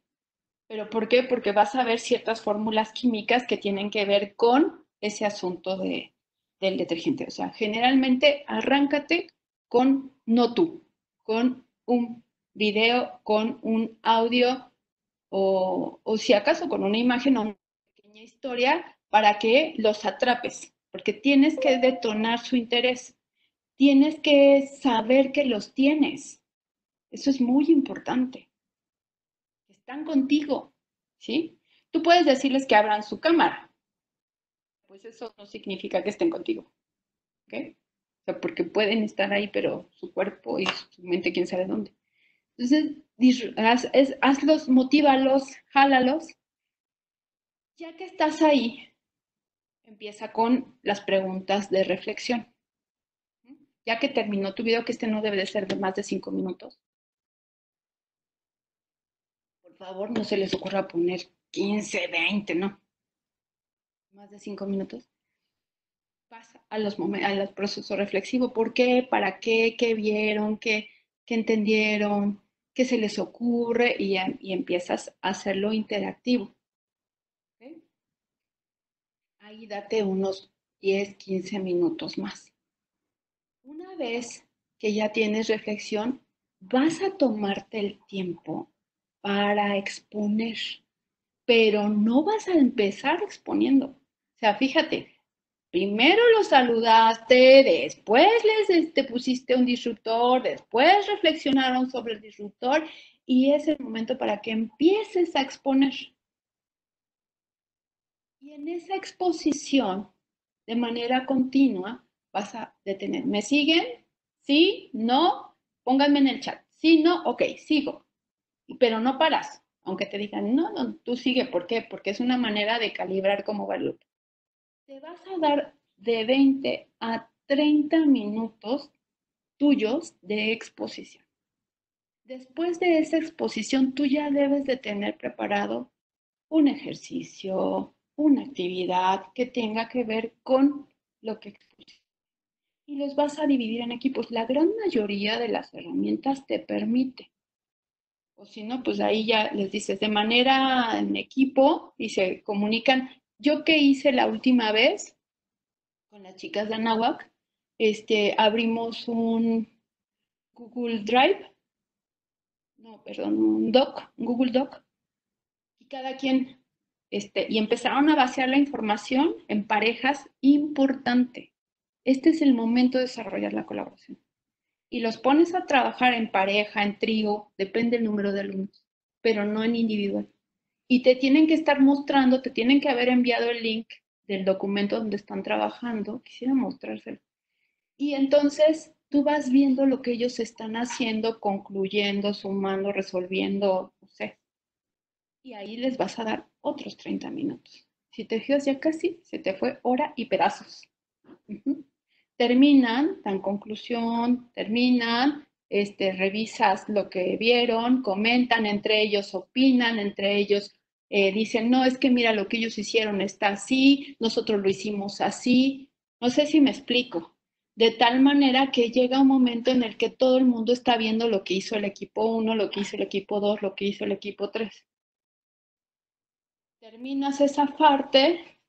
¿pero por qué? Porque vas a ver ciertas fórmulas químicas que tienen que ver con ese asunto del detergente. O sea, generalmente arráncate con, no tú, con un video, con un audio o si acaso con una imagen o una pequeña historia para que los atrapes, porque tienes que detonar su interés, tienes que saber que los tienes. Eso es muy importante. Están contigo, ¿sí? Tú puedes decirles que abran su cámara, pues eso no significa que estén contigo, ¿ok? O sea, porque pueden estar ahí, pero su cuerpo y su mente, quién sabe dónde. Entonces, hazlos, motívalos, jálalos. Ya que estás ahí, empieza con las preguntas de reflexión. Ya que terminó tu video, que este no debe de ser de más de 5 minutos, por favor, no se les ocurra poner 15, 20, no. Más de 5 minutos. Pasa a los procesos reflexivos. ¿Por qué? ¿Para qué? ¿Qué vieron? ¿Qué entendieron? ¿Qué se les ocurre? Y empiezas a hacerlo interactivo. ¿Okay? Ahí date unos 10, 15 minutos más. Una vez que ya tienes reflexión, vas a tomarte el tiempo para exponer, pero no vas a empezar exponiendo. O sea, fíjate, primero los saludaste, después te pusiste un disruptor, después reflexionaron sobre el disruptor y es el momento para que empieces a exponer. Y en esa exposición, de manera continua, vas a detener. ¿Me siguen? ¿Sí? ¿No? Pónganme en el chat. Sí, no, ok, sigo. Pero no paras, aunque te digan, no, no, tú sigue. ¿Por qué? Porque es una manera de calibrar cómo va el loop. Te vas a dar de 20 a 30 minutos tuyos de exposición. Después de esa exposición, tú ya debes de tener preparado un ejercicio, una actividad que tenga que ver con lo que expusiste. Y los vas a dividir en equipos. La gran mayoría de las herramientas te permite. O si no, pues ahí ya les dices de manera en equipo y se comunican. Yo que hice la última vez con las chicas de Anáhuac, abrimos un Google Drive, no, perdón, un Google Doc, y cada quien, y empezaron a vaciar la información en parejas, importante. Este es el momento de desarrollar la colaboración. Y los pones a trabajar en pareja, en trío, depende del número de alumnos, pero no en individual. Y te tienen que estar mostrando, te tienen que haber enviado el link del documento donde están trabajando. Quisiera mostrárselo. Y entonces tú vas viendo lo que ellos están haciendo, concluyendo, sumando, resolviendo, no sé. Y ahí les vas a dar otros 30 minutos. Si te fijas, ya casi se te fue hora y pedazos. Terminan, dan conclusión, terminan, revisas lo que vieron, comentan, entre ellos opinan, entre ellos dicen, no, es que mira, lo que ellos hicieron está así, nosotros lo hicimos así. No sé si me explico. De tal manera que llega un momento en el que todo el mundo está viendo lo que hizo el equipo 1, lo que hizo el equipo 2, lo que hizo el equipo 3. Terminas esa parte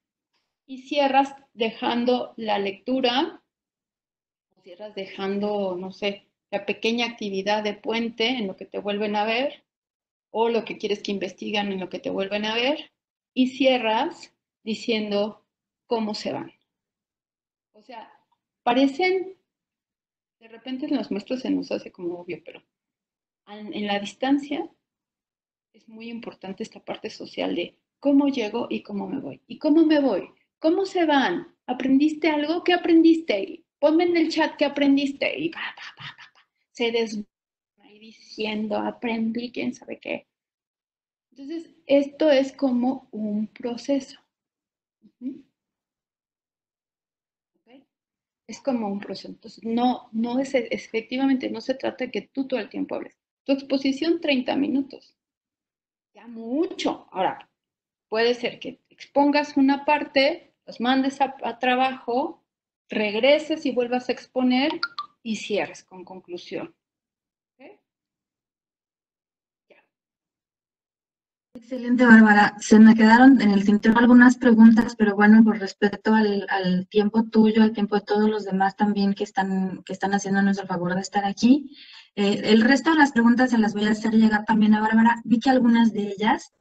y cierras dejando la lectura, o cierras dejando, no sé, la pequeña actividad de puente en lo que te vuelven a ver, o lo que quieres que investigan en lo que te vuelven a ver, y cierras diciendo cómo se van. O sea, parecen, de repente en los maestros se nos hace como obvio, pero en la distancia es muy importante esta parte social de cómo llego y cómo me voy. ¿Y cómo me voy? ¿Cómo se van? ¿Aprendiste algo? ¿Qué aprendiste? Ponme en el chat qué aprendiste. Y se desvanece ahí diciendo, aprendí, quién sabe qué. Entonces, esto es como un proceso. ¿Okay? Es como un proceso. Entonces, no es efectivamente, no se trata de que tú todo el tiempo hables. Tu exposición, 30 minutos. Ya mucho. Ahora, puede ser que expongas una parte, los mandes a trabajo, regreses y vuelvas a exponer y cierres con conclusión. ¿Okay? Excelente, Bárbara. Se me quedaron en el tintero algunas preguntas, pero bueno, por respeto al tiempo tuyo, al tiempo de todos los demás también que están haciéndonos el favor de estar aquí. El resto de las preguntas se las voy a hacer llegar también a Bárbara. Vi que algunas de ellas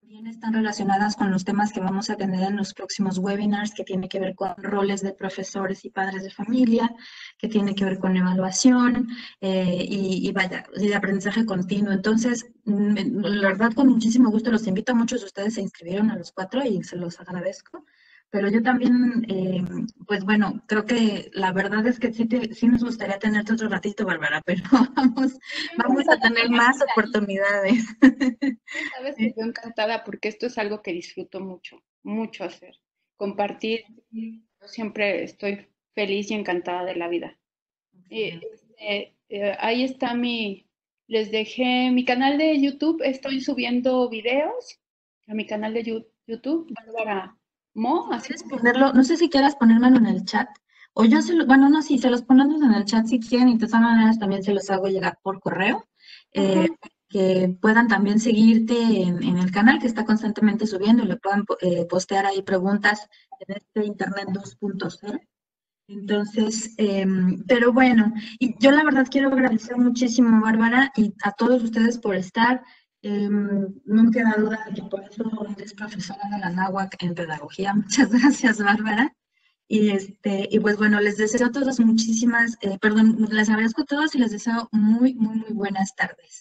también están relacionadas con los temas que vamos a tener en los próximos webinars, que tiene que ver con roles de profesores y padres de familia, que tiene que ver con evaluación y vaya, de aprendizaje continuo. Entonces, la verdad, con muchísimo gusto los invito. Muchos de ustedes se inscribieron a los 4 y se los agradezco. Pero yo también, pues bueno, creo que la verdad es que sí nos gustaría tenerte otro ratito, Bárbara, pero vamos a tener más oportunidades. Sabes que yo encantada porque esto es algo que disfruto mucho, mucho hacer. Compartir, yo siempre estoy feliz y encantada de la vida. Ahí está les dejé mi canal de YouTube, estoy subiendo videos a mi canal de YouTube, Bárbara Mo, así ¿Quieres ponerlo? No sé si quieras ponérmelo en el chat. O yo bueno, no, sí, se los ponemos en el chat si quieren, y de todas maneras también se los hago llegar por correo. Que puedan también seguirte en el canal que está constantemente subiendo y le puedan postear ahí preguntas en este Internet 2.0. Entonces, pero bueno, y yo la verdad quiero agradecer muchísimo, Bárbara, y a todos ustedes por estar. No me queda duda de que por eso eres profesora de la náhuatl en pedagogía. Muchas gracias, Bárbara. Y pues bueno, les deseo a todos muchísimas, les agradezco a todos y les deseo muy, muy, muy buenas tardes.